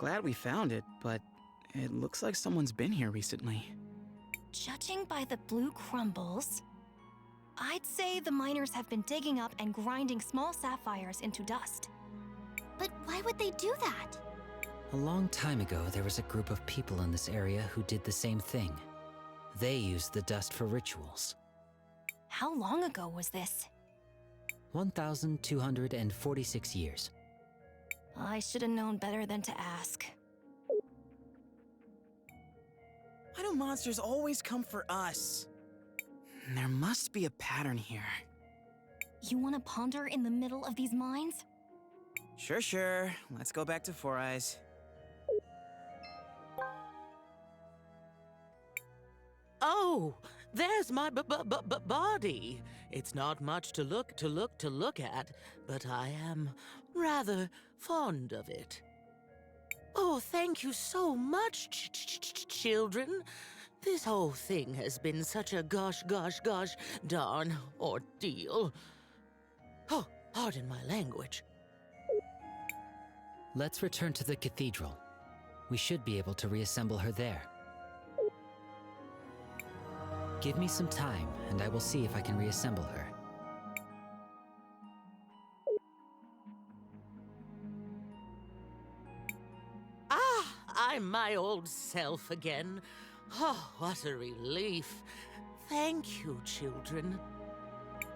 glad we found it, but it looks like someone's been here recently. Judging by the blue crumbles, I'd say the miners have been digging up and grinding small sapphires into dust. But why would they do that? A long time ago, there was a group of people in this area who did the same thing. They used the dust for rituals. How long ago was this? 1,246 years. I should have known better than to ask. Why do monsters always come for us? There must be a pattern here. You want to ponder in the middle of these mines? Sure. Let's go back to Four Eyes. Oh, there's my body. It's not much to look at, but I am rather fond of it. Oh, thank you so much, children. This whole thing has been such a gosh darn ordeal. Oh, pardon my language. Let's return to the cathedral. We should be able to reassemble her there. Give me some time, and I will see if I can reassemble her. Ah, I'm my old self again. Oh, what a relief. Thank you, children.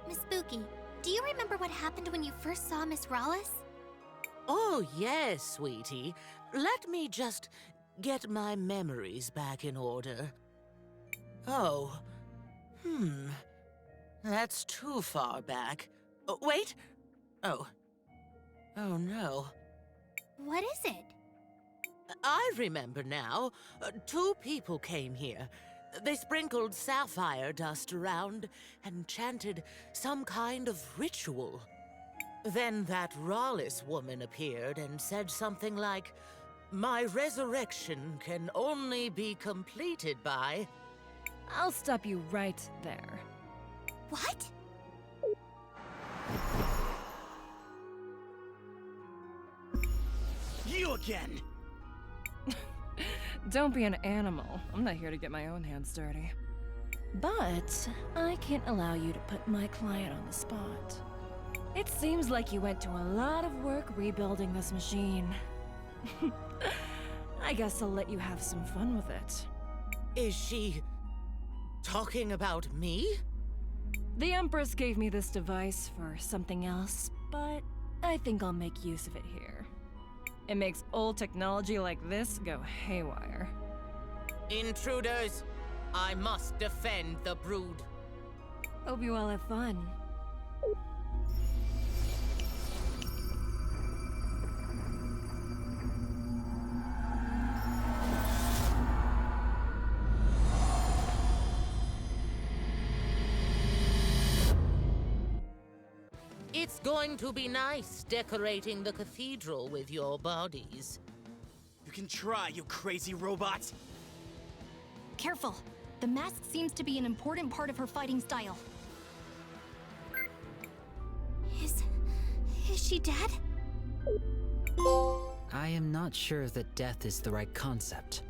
Miss Spooky, do you remember what happened when you first saw Miss Rhallus? Oh, yes, sweetie. Let me just get my memories back in order. Oh, that's too far back. Oh, wait. Oh no. What is it? I remember now. 2 people came here. They sprinkled sapphire dust around and chanted some kind of ritual. Then that Rhallus woman appeared and said something like, "My resurrection can only be completed by..." I'll stop you right there. What? You again! Don't be an animal. I'm not here to get my own hands dirty. But I can't allow you to put my client on the spot. It seems like you went to a lot of work rebuilding this machine. I guess I'll let you have some fun with it. Is she talking about me? The Empress gave me this device for something else, but I think I'll make use of it here. It makes old technology like this go haywire. Intruders! I must defend the brood. Hope you all have fun. It's going to be nice decorating the cathedral with your bodies. You can try, you crazy robot! Careful. The mask seems to be an important part of her fighting style. Is she dead? I am not sure that death is the right concept.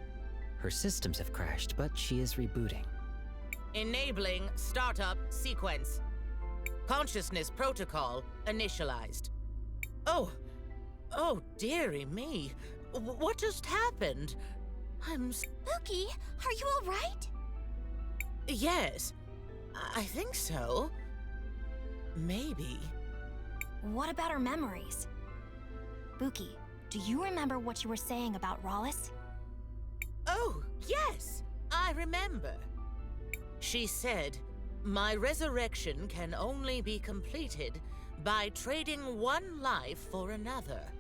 Her systems have crashed, but she is rebooting. Enabling startup sequence. Consciousness protocol initialized. Oh, dearie me. What just happened? Spooky, are you all right? Yes, I think so. Maybe. What about her memories? Buki, do you remember what you were saying about Rhallus? Oh, yes, I remember. She said, "My resurrection can only be completed by trading one life for another."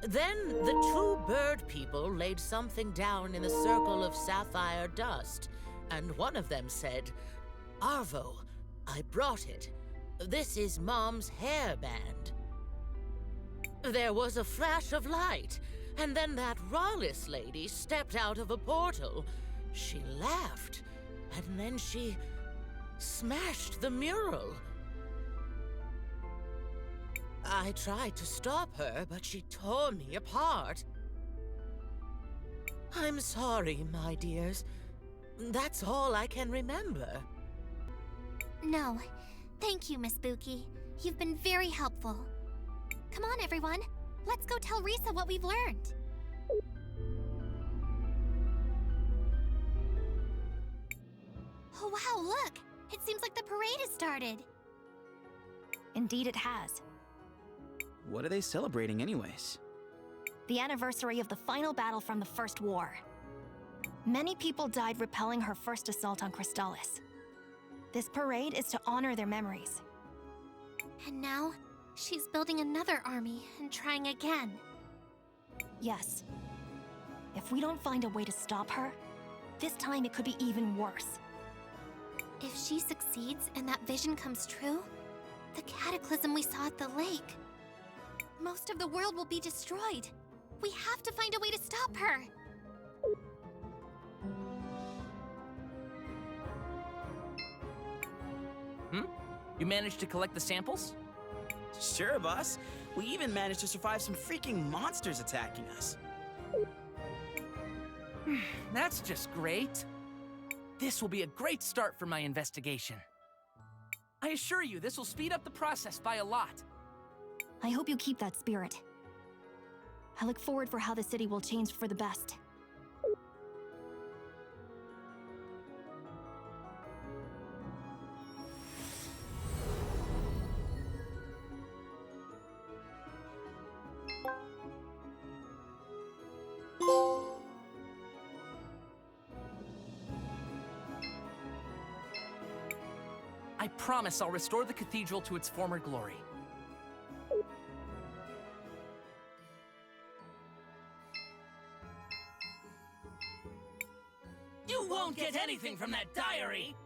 Then the 2 bird people laid something down in the circle of sapphire dust, and one of them said, "Arvo, I brought it. This is Mom's hairband." There was a flash of light, and then that Rhallus lady stepped out of a portal. She laughed, and then she smashed the mural. I tried to stop her, but she tore me apart. I'm sorry, my dears. That's all I can remember. No. Thank you, Miss Spooky. You've been very helpful. Come on, everyone. Let's go tell Risa what we've learned. Oh, wow, look! It seems like the parade has started. Indeed, it has. What are they celebrating anyways? The anniversary of the final battle from the First War. Many people died repelling her first assault on Crystallis. This parade is to honor their memories. And now, she's building another army and trying again. Yes. If we don't find a way to stop her, this time it could be even worse. If she succeeds and that vision comes true, the cataclysm we saw at the lake, most of the world will be destroyed. We have to find a way to stop her. You managed to collect the samples? Sure, boss. We even managed to survive some freaking monsters attacking us. That's just great. This will be a great start for my investigation. I assure you, this will speed up the process by a lot. I hope you keep that spirit. I look forward for how the city will change for the best. I promise I'll restore the cathedral to its former glory. You won't get anything from that diary!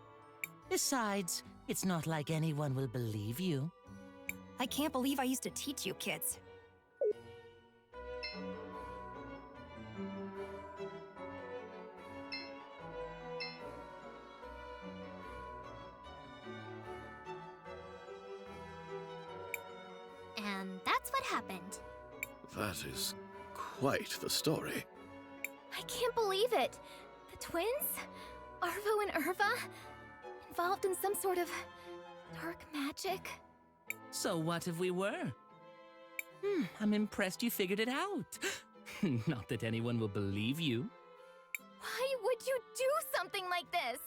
Besides, it's not like anyone will believe you. I can't believe I used to teach you kids. And that's what happened. That is quite the story. I can't believe it. The twins? Arvo and Irva? Involved in some sort of dark magic? So what if we were? I'm impressed you figured it out. Not that anyone will believe you. Why would you do something like this?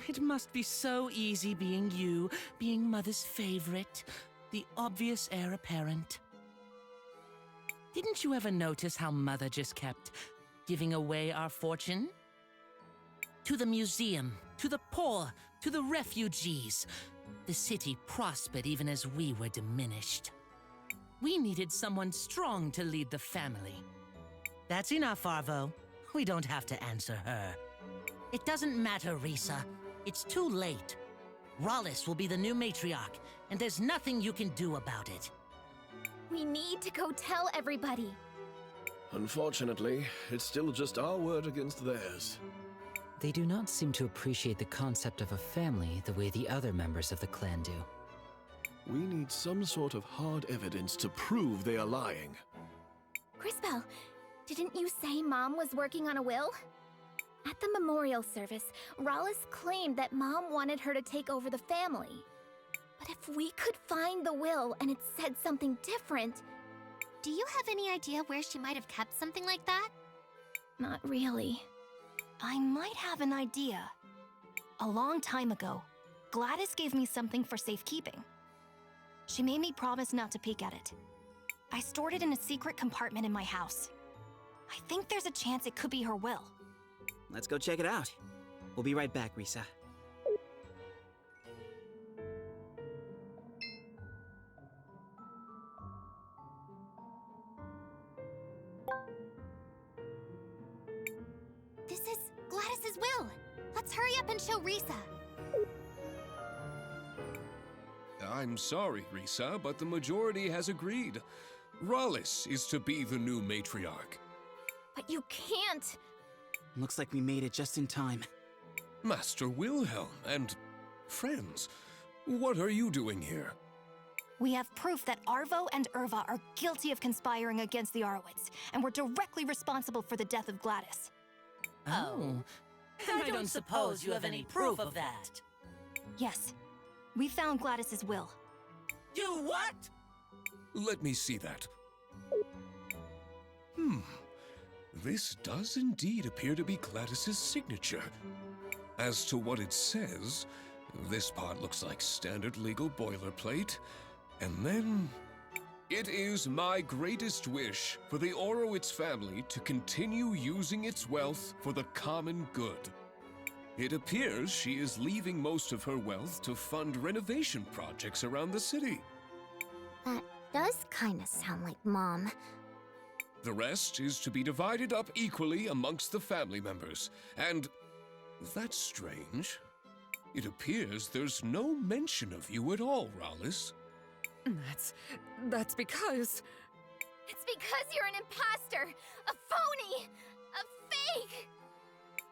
It must be so easy being you, being Mother's favorite, the obvious heir apparent. Didn't you ever notice how Mother just kept giving away our fortune? To the museum, to the poor, to the refugees. The city prospered even as we were diminished. We needed someone strong to lead the family. That's enough, Arvo. We don't have to answer her. It doesn't matter, Risa. It's too late. Rhallus will be the new matriarch, and there's nothing you can do about it. We need to go tell everybody. Unfortunately, it's still just our word against theirs. They do not seem to appreciate the concept of a family the way the other members of the clan do. We need some sort of hard evidence to prove they are lying. Crisbell, didn't you say Mom was working on a will? At the memorial service, Rhallus claimed that Mom wanted her to take over the family. But if we could find the will and it said something different... Do you have any idea where she might have kept something like that? Not really. I might have an idea. A long time ago, Gladys gave me something for safekeeping. She made me promise not to peek at it. I stored it in a secret compartment in my house. I think there's a chance it could be her will. Let's go check it out. We'll be right back, Risa. This is Gladys's will. Let's hurry up and show Risa. I'm sorry, Risa, but the majority has agreed. Rhallus is to be the new matriarch. But you can't. Looks like we made it just in time. Master Wilhelm and friends, what are you doing here? We have proof that Arvo and Irva are guilty of conspiring against the Oroitz, and were directly responsible for the death of Gladys. Oh. I don't suppose you have any proof of that. Yes. We found Gladys's will. You what? Let me see that. This does indeed appear to be Gladys's signature. As to what it says, this part looks like standard legal boilerplate. And then... It is my greatest wish for the Oroitz family to continue using its wealth for the common good. It appears she is leaving most of her wealth to fund renovation projects around the city. That does kinda sound like Mom. The rest is to be divided up equally amongst the family members. And that's strange. It appears there's no mention of you at all, Rhallus. That's because... It's because you're an imposter! A phony! A fake!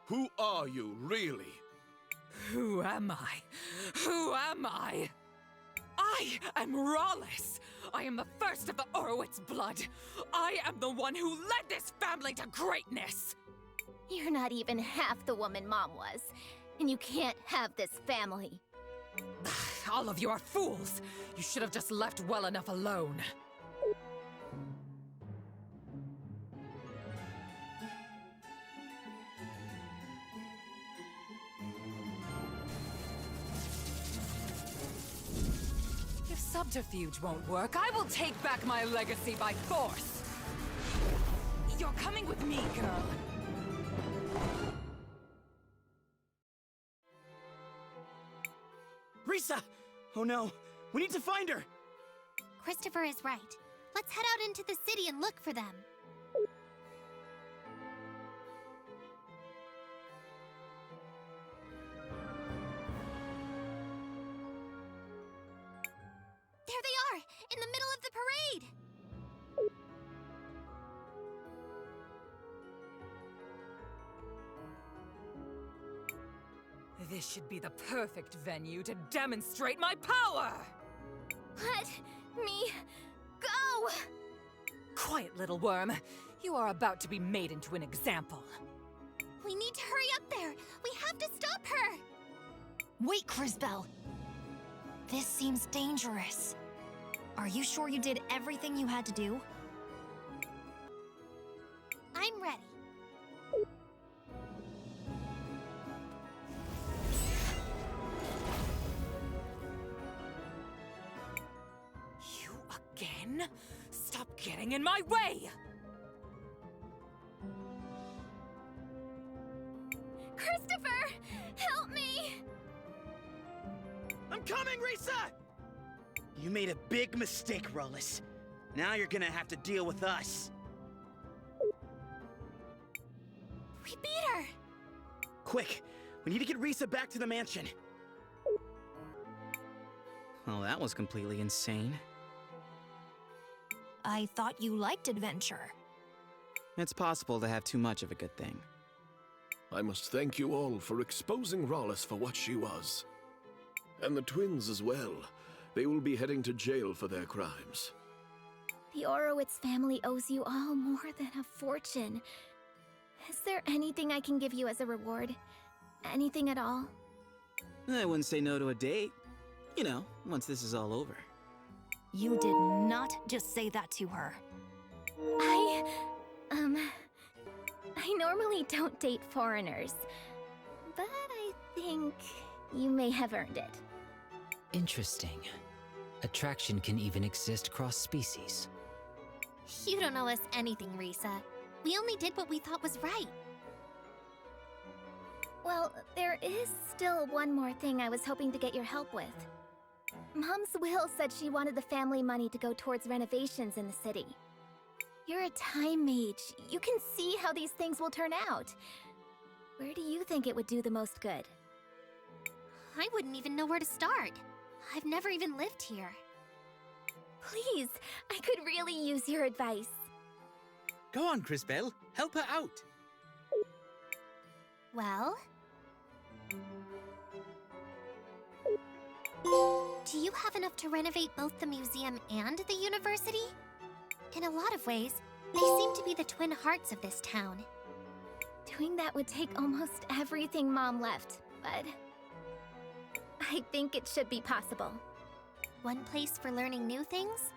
Who are you, really? Who am I? Who am I? I am Rhallus! I am the first of the Oroitz blood! I am the one who led this family to greatness! You're not even half the woman Mom was, and you can't have this family. All of you are fools! You should have just left well enough alone. If subterfuge won't work, I will take back my legacy by force! You're coming with me, girl. Risa! Oh no, we need to find her! Christopher is right. Let's head out into the city and look for them. There they are! In the middle of the parade! This should be the perfect venue to demonstrate my power! Let me go! Quiet, little worm. You are about to be made into an example. We need to hurry up there! We have to stop her! Wait, Crisbell! This seems dangerous. Are you sure you did everything you had to do? I'm ready. You again? Stop getting in my way! Christopher! Help me! I'm coming, Risa! You made a big mistake, Rhallus. Now you're gonna have to deal with us. We beat her! Quick, we need to get Risa back to the mansion. Well, that was completely insane. I thought you liked adventure. It's possible to have too much of a good thing. I must thank you all for exposing Rhallus for what she was. And the twins as well. They will be heading to jail for their crimes. The Oroitz family owes you all more than a fortune. Is there anything I can give you as a reward? Anything at all? I wouldn't say no to a date. You know, once this is all over. You did not just say that to her. I normally don't date foreigners, but I think you may have earned it. Interesting. Attraction can even exist cross-species. You don't know us anything, Risa. We only did what we thought was right. Well, there is still one more thing I was hoping to get your help with. Mom's will said she wanted the family money to go towards renovations in the city. You're a time mage. You can see how these things will turn out. Where do you think it would do the most good? I wouldn't even know where to start. I've never even lived here. Please, I could really use your advice. Go on, Crisbell. Help her out. Well? Do you have enough to renovate both the museum and the university? In a lot of ways, they seem to be the twin hearts of this town. Doing that would take almost everything Mom left, but I think it should be possible. One place for learning new things,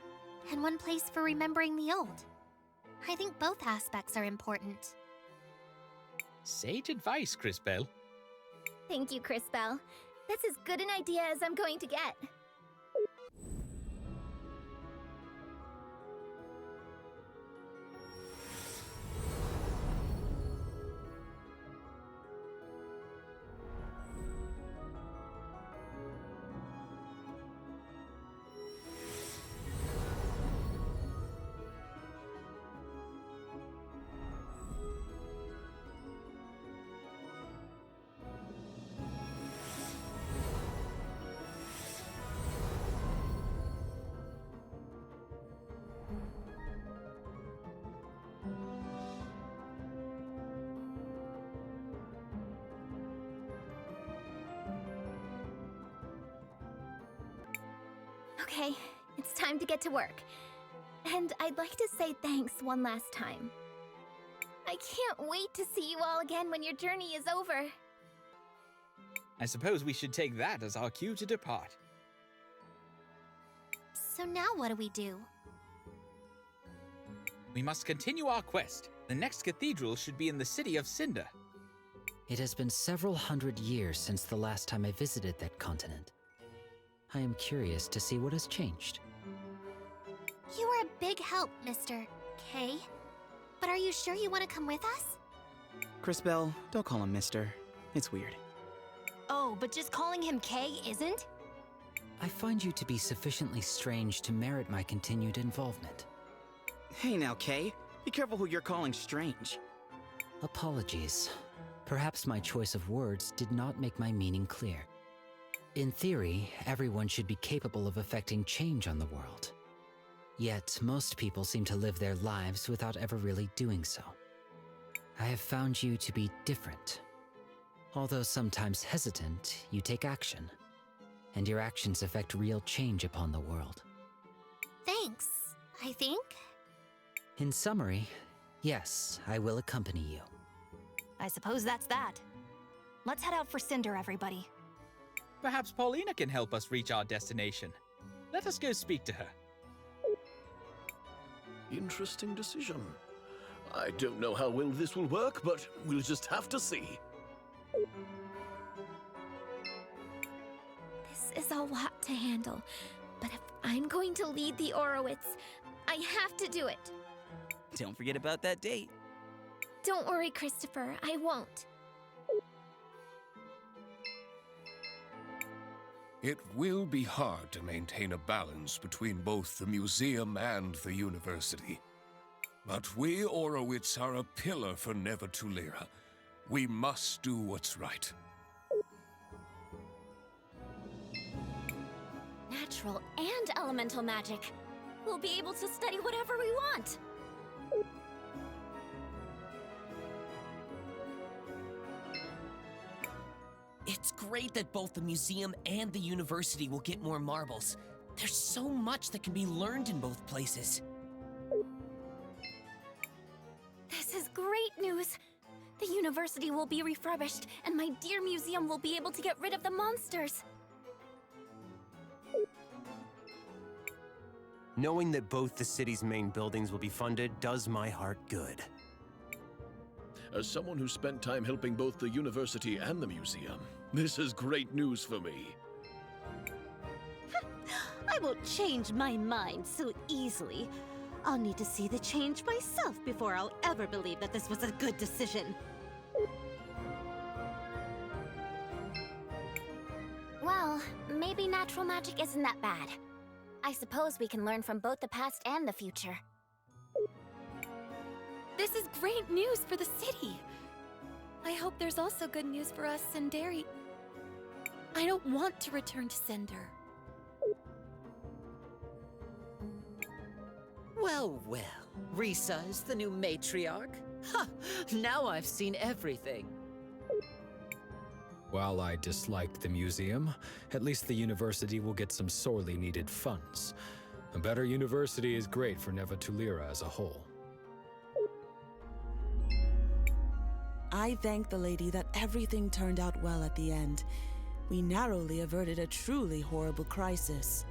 and one place for remembering the old. I think both aspects are important. Sage advice, Crisbell. Thank you, Crisbell. That's as good an idea as I'm going to get. Okay, it's time to get to work. And I'd like to say thanks one last time. I can't wait to see you all again when your journey is over. I suppose we should take that as our cue to depart. So now what do we do? We must continue our quest. The next cathedral should be in the city of Cinder. It has been several hundred years since the last time I visited that continent. I am curious to see what has changed. You were a big help, Mr. K. But are you sure you want to come with us? Crisbell, don't call him Mister. It's weird. Oh, but just calling him K isn't? I find you to be sufficiently strange to merit my continued involvement. Hey now, Kay. Be careful who you're calling strange. Apologies. Perhaps my choice of words did not make my meaning clear. In theory, everyone should be capable of affecting change on the world. Yet, most people seem to live their lives without ever really doing so. I have found you to be different. Although sometimes hesitant, you take action. And your actions affect real change upon the world. Thanks, I think. In summary, yes, I will accompany you. I suppose that's that. Let's head out for Cinder, everybody. Perhaps Paulina can help us reach our destination. Let us go speak to her. Interesting decision. I don't know how well this will work, but we'll just have to see. This is a lot to handle, but if I'm going to lead the Oroitz, I have to do it. Don't forget about that date. Don't worry, Christopher, I won't. It will be hard to maintain a balance between both the museum and the university. But we Oroitz are a pillar for Never Tulira. We must do what's right. Natural and elemental magic. We'll be able to study whatever we want. It's great that both the museum and the university will get more marbles. There's so much that can be learned in both places. This is great news. The university will be refurbished, and my dear museum will be able to get rid of the monsters. Knowing that both the city's main buildings will be funded does my heart good. As someone who spent time helping both the university and the museum, this is great news for me. I won't change my mind so easily. I'll need to see the change myself before I'll ever believe that this was a good decision. Well, maybe natural magic isn't that bad. I suppose we can learn from both the past and the future. This is great news for the city. I hope there's also good news for us in Derry. I don't want to return to Cinder. Well, well. Risa is the new matriarch? Ha! Now I've seen everything. While I disliked the museum, at least the university will get some sorely needed funds. A better university is great for Nevatulira as a whole. I thank the lady that everything turned out well at the end. We narrowly averted a truly horrible crisis.